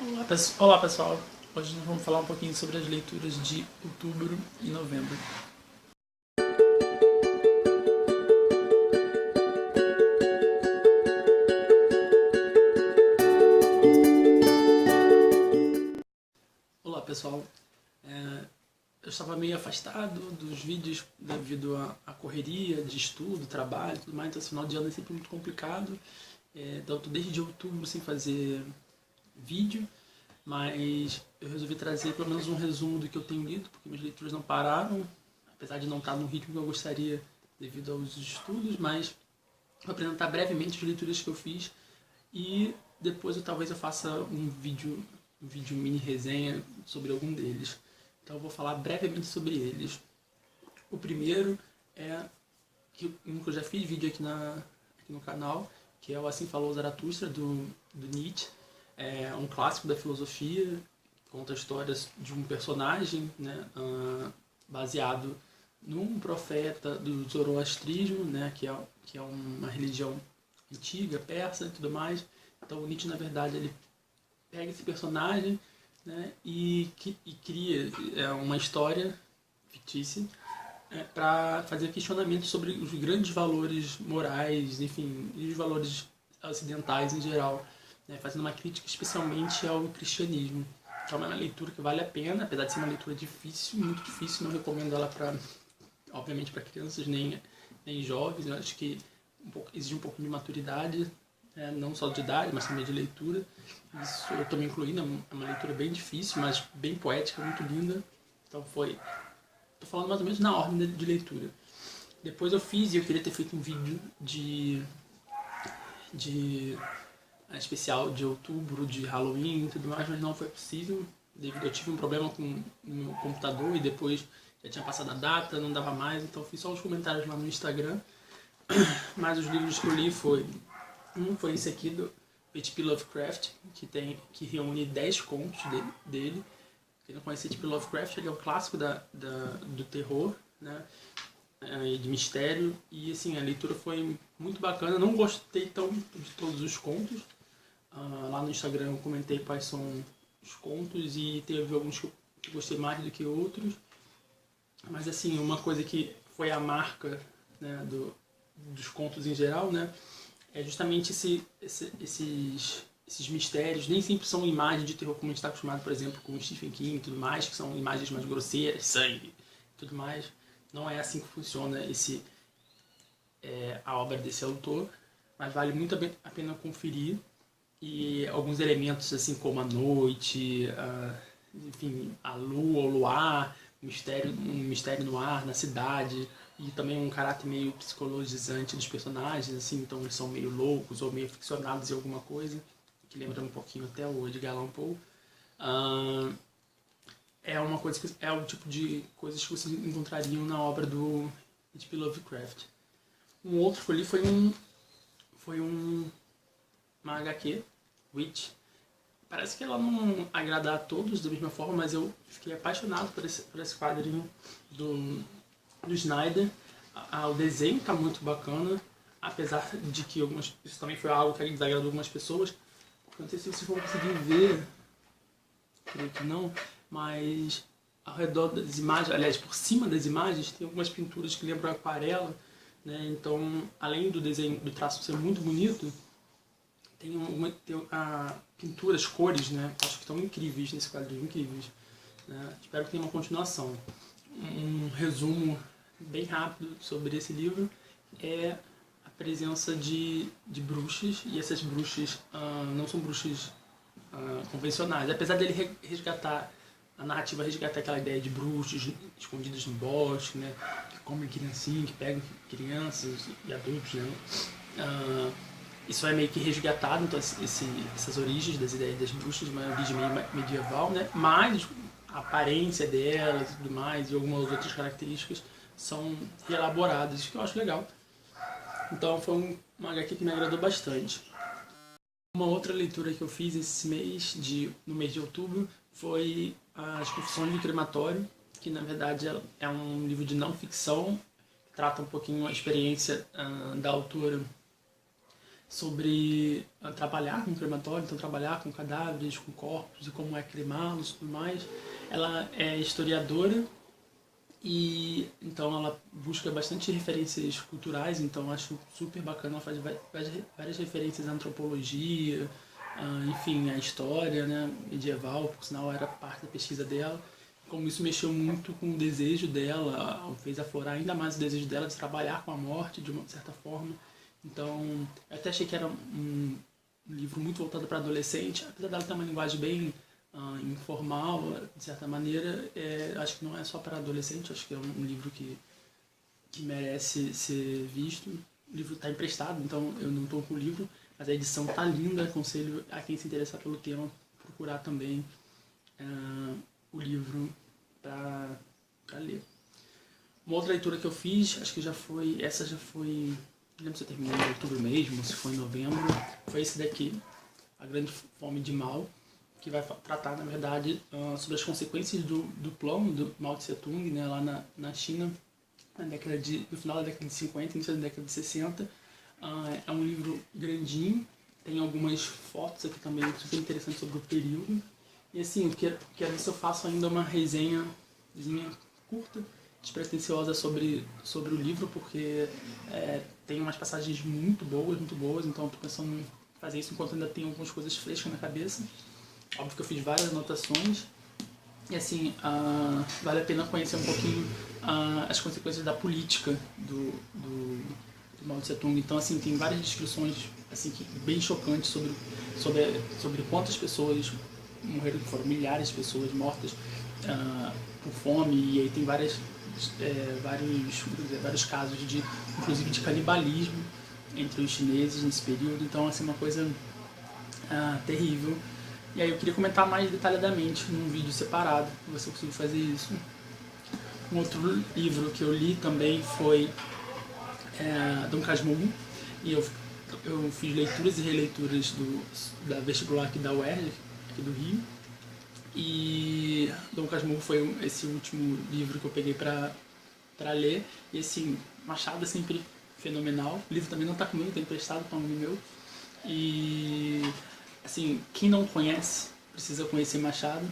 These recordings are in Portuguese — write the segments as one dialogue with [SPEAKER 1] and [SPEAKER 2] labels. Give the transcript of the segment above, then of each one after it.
[SPEAKER 1] Olá pessoal, hoje nós vamos falar um pouquinho sobre as leituras de outubro e novembro. Olá pessoal, eu estava meio afastado dos vídeos devido à correria de estudo, trabalho e tudo mais, então esse final de ano é sempre muito complicado. Então eu tô desde outubro sem fazer vídeo, mas eu resolvi trazer pelo menos um resumo do que eu tenho lido, porque minhas leituras não pararam, apesar de não estar no ritmo que eu gostaria devido aos estudos, mas vou apresentar brevemente as leituras que eu fiz e depois talvez eu faça um vídeo mini resenha sobre algum deles. Então eu vou falar brevemente sobre eles. O primeiro é que eu já fiz vídeo aqui no canal, que é o Assim Falou Zaratustra, do Nietzsche. É um clássico da filosofia, conta histórias de um personagem, né, baseado num profeta do zoroastrismo, né, que é uma religião antiga, persa e tudo mais. Então o Nietzsche, na verdade, ele pega esse personagem, né, e cria uma história fictícia para fazer questionamentos sobre os grandes valores morais, enfim, e os valores ocidentais em geral, né, fazendo uma crítica especialmente ao cristianismo. Então é uma leitura que vale a pena, apesar de ser uma leitura difícil, muito difícil, não recomendo ela para, obviamente, para crianças nem jovens. Eu acho que exige um pouco de maturidade, não só de idade, mas também de leitura. Isso eu estou me incluindo, é uma leitura bem difícil, mas bem poética, muito linda. Então tô falando mais ou menos na ordem de leitura. Depois eu fiz, e eu queria ter feito um vídeo de especial de outubro, de Halloween e tudo mais, mas não foi possível, devido eu tive um problema com o meu computador e depois já tinha passado a data, não dava mais, então fiz só os comentários lá no Instagram. Mas os livros que eu li foi esse aqui do H.P. Lovecraft, que reúne 10 contos dele. Quem não conhece H.P. Lovecraft, ele é um clássico do terror, né? E de mistério. E assim, a leitura foi muito bacana. Não gostei tão de todos os contos. Lá no Instagram eu comentei quais são os contos e teve alguns que eu gostei mais do que outros. Mas assim, uma coisa que foi a marca, né, dos contos em geral, né, é justamente esses mistérios. Nem sempre são imagens de terror como a gente está acostumado, por exemplo, com Stephen King e tudo mais, que são imagens mais grosseiras, sangue e tudo mais. Não é assim que funciona a obra desse autor, mas vale muito a pena conferir. E alguns elementos assim como a noite, enfim, a lua, o luar, um mistério no ar, na cidade, e também um caráter meio psicologizante dos personagens, assim, então eles são meio loucos ou meio ficcionados em alguma coisa, que lembra um pouquinho até o Edgar Allan Poe. É uma coisa que é o tipo de coisas que vocês encontrariam na obra do H.P. Lovecraft. Um outro que eu li foi uma HQ, Witch. Parece que ela não agrada a todos da mesma forma, mas eu fiquei apaixonado por esse quadrinho do Snyder. O desenho está muito bacana, apesar de que isso também foi algo que desagradou algumas pessoas. Não sei se vocês vão conseguir ver, creio que não, mas ao redor das imagens, aliás, por cima das imagens, tem algumas pinturas que lembram aquarela, né? Então, além do desenho, do traço ser muito bonito, tem pinturas, cores, né? Acho que estão incríveis nesse quadrinho, incríveis. Né? Espero que tenha uma continuação. Um resumo bem rápido sobre esse livro é a presença de bruxas, e essas bruxas não são bruxas convencionais. Apesar dele resgatar, a narrativa resgatar aquela ideia de bruxos escondidos no bosque, né? Que comem criancinhas, que pegam crianças e adultos, né? Isso é meio que resgatado, então essas origens das ideias das bruxas, uma origem meio medieval, né? Mas a aparência delas e tudo mais, e algumas outras características são reelaboradas, que eu acho legal. Então foi uma HQ que me agradou bastante. Uma outra leitura que eu fiz no mês de outubro, foi As Confissões do Crematório, que na verdade é um livro de não ficção, que trata um pouquinho a experiência da autora sobre trabalhar com crematório, então trabalhar com cadáveres, com corpos e como é cremá-los e tudo mais. Ela é historiadora e então ela busca bastante referências culturais, então acho super bacana, ela faz várias referências à antropologia, enfim, à história, né, medieval, por sinal era parte da pesquisa dela. Como isso mexeu muito com o desejo dela, fez aflorar ainda mais o desejo dela de trabalhar com a morte de uma certa forma. Então, eu até achei que era um livro muito voltado para adolescente, apesar dela ter uma linguagem bem informal, de certa maneira, acho que não é só para adolescente, acho que é um livro que merece ser visto. O livro está emprestado, então eu não estou com o livro, mas a edição está linda, aconselho a quem se interessar pelo tema procurar também o livro para ler. Uma outra leitura que eu fiz, acho que essa já foi, não lembro se eu terminei em outubro mesmo, se foi em novembro, foi esse daqui, A Grande Fome de Mao, que vai tratar, na verdade, sobre as consequências do plano do Mao Tse Tung, né, lá na China, no final da década de 50, início da década de 60. É um livro grandinho, tem algumas fotos aqui também super interessantes sobre o período. E assim, eu quero ver se eu faço ainda uma resenhazinha curta, despretensiosa sobre o livro, porque tem umas passagens muito boas, então estou pensando em fazer isso enquanto ainda tenho algumas coisas frescas na cabeça. Óbvio que eu fiz várias anotações. E assim, vale a pena conhecer um pouquinho as consequências da política do Mao Tse Tung. Então assim, tem várias descrições assim, bem chocantes sobre quantas pessoas morreram, foram milhares de pessoas mortas por fome, e aí tem vários casos inclusive de canibalismo entre os chineses nesse período. Então assim, uma coisa terrível. E aí eu queria comentar mais detalhadamente num vídeo separado, ver se eu consigo fazer isso. Um outro livro que eu li também foi Dom Casmurro, e eu fiz leituras e releituras da vestibular aqui da UERJ, aqui do Rio. E Dom Casmurro foi esse último livro que eu peguei para ler. E assim, Machado é sempre fenomenal. O livro também não está comigo, está emprestado para um amigo meu. E assim, quem não conhece precisa conhecer Machado.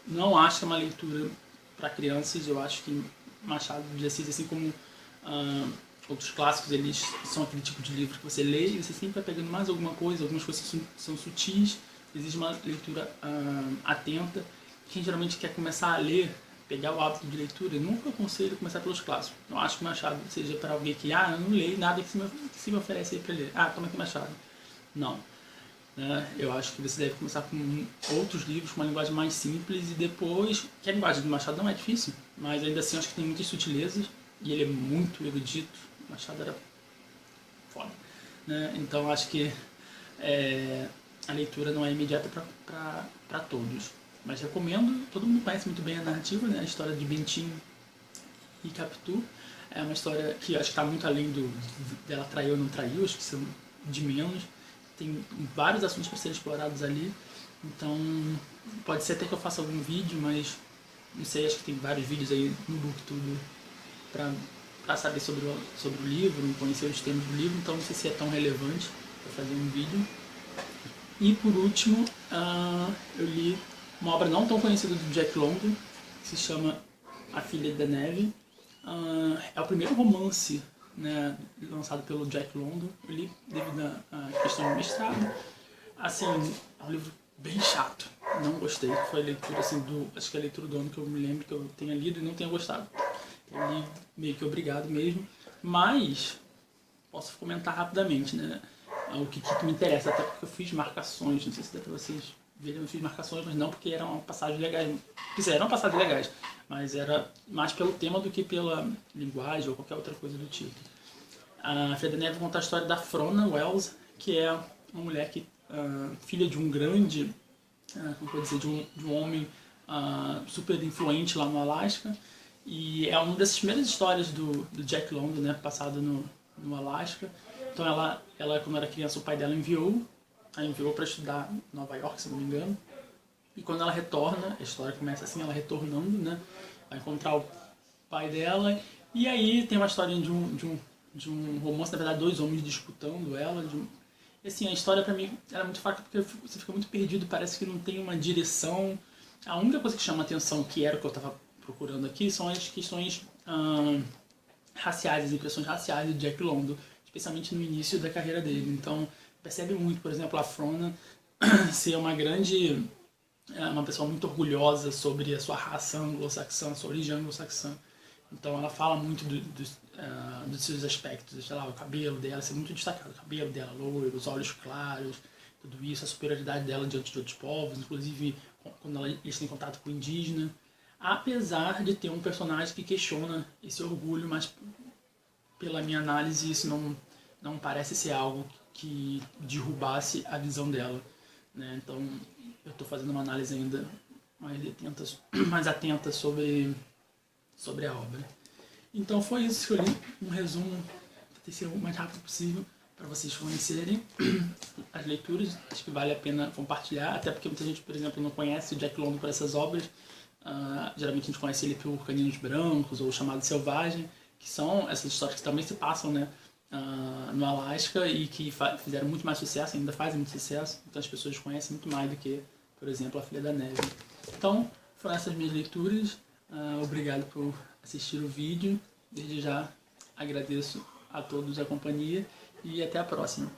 [SPEAKER 1] Não acho que é uma leitura para crianças. Eu acho que Machado de Assis, assim como outros clássicos, eles são aquele tipo de livro que você lê e você sempre vai pegando mais alguma coisa, algumas coisas são sutis, exige uma leitura atenta. Quem geralmente quer começar a ler, pegar o hábito de leitura, eu nunca aconselho começar pelos clássicos. Não acho que Machado seja para alguém que eu não leio nada que se me oferece aí para ler. Toma aqui Machado. Não. Eu acho que você deve começar com outros livros com uma linguagem mais simples e depois, que a linguagem do Machado não é difícil, mas ainda assim acho que tem muitas sutilezas e ele é muito erudito. Machado era foda, né? Então acho que a leitura não é imediata para todos, mas recomendo. Todo mundo conhece muito bem a narrativa, né? A história de Bentinho e Capitu é uma história que acho que está muito além dela traiu ou não traiu, acho que são de menos. Tem vários assuntos para serem explorados ali, então pode ser até que eu faça algum vídeo, mas não sei, acho que tem vários vídeos aí no BookTube para saber sobre o livro, conhecer os temas do livro, então não sei se é tão relevante para fazer um vídeo. E por último, eu li uma obra não tão conhecida do Jack London, que se chama A Filha da Neve. É o primeiro romance, né, lançado pelo Jack London. Eu li devido à questão do mestrado. Assim, é um livro bem chato, não gostei. Foi a leitura assim, acho que é a leitura do ano que eu me lembro que eu tenha lido e não tenha gostado. Eu li meio que obrigado mesmo, mas posso comentar rapidamente, né, o que me interessa, até porque eu fiz marcações, não sei se dá pra vocês verem, eu fiz marcações, mas não porque eram passagens legais. Eram passagens legais, mas era mais pelo tema do que pela linguagem ou qualquer outra coisa do tipo. A Filha da Neve conta a história da Frona Wells, que é uma mulher filha de um grande, como pode dizer, de um homem super influente lá no Alasca, e é uma das primeiras histórias do Jack London, né, passado no Alasca. Então ela, quando era criança, o pai dela enviou para estudar em Nova York, se não me engano. E quando ela retorna, a história começa assim, ela retornando, né, a encontrar o pai dela. E aí tem uma história de um romance, na verdade, dois homens disputando ela. E assim, a história pra mim era muito fraca porque você fica muito perdido, parece que não tem uma direção. A única coisa que chama atenção, que era o que eu tava procurando aqui, são as questões raciais, as impressões raciais do Jack London, especialmente no início da carreira dele. Então, percebe muito, por exemplo, a Frona ser uma pessoa muito orgulhosa sobre a sua raça anglo-saxã, sua origem anglo-saxã. Então ela fala muito dos seus aspectos, sei lá, o cabelo dela ser muito destacado, o cabelo dela loiro, os olhos claros, tudo isso, a superioridade dela diante de outros povos, inclusive quando eles têm contato com o indígena. Apesar de ter um personagem que questiona esse orgulho, mas pela minha análise isso não parece ser algo que derrubasse a visão dela, né? Então eu estou fazendo uma análise ainda mais atenta sobre a obra. Então foi isso que eu li, um resumo, para ser o mais rápido possível, para vocês conhecerem as leituras. Acho que vale a pena compartilhar, até porque muita gente, por exemplo, não conhece o Jack London por essas obras. Geralmente a gente conhece ele por Caninos Brancos ou Chamado Selvagem, que são essas histórias que também se passam, né, no Alasca e que fizeram muito mais sucesso, ainda fazem muito sucesso. Então as pessoas conhecem muito mais do que, por exemplo, A Filha da Neve. Então foram essas minhas leituras. Obrigado por assistir o vídeo. Desde já agradeço a todos a companhia e até a próxima.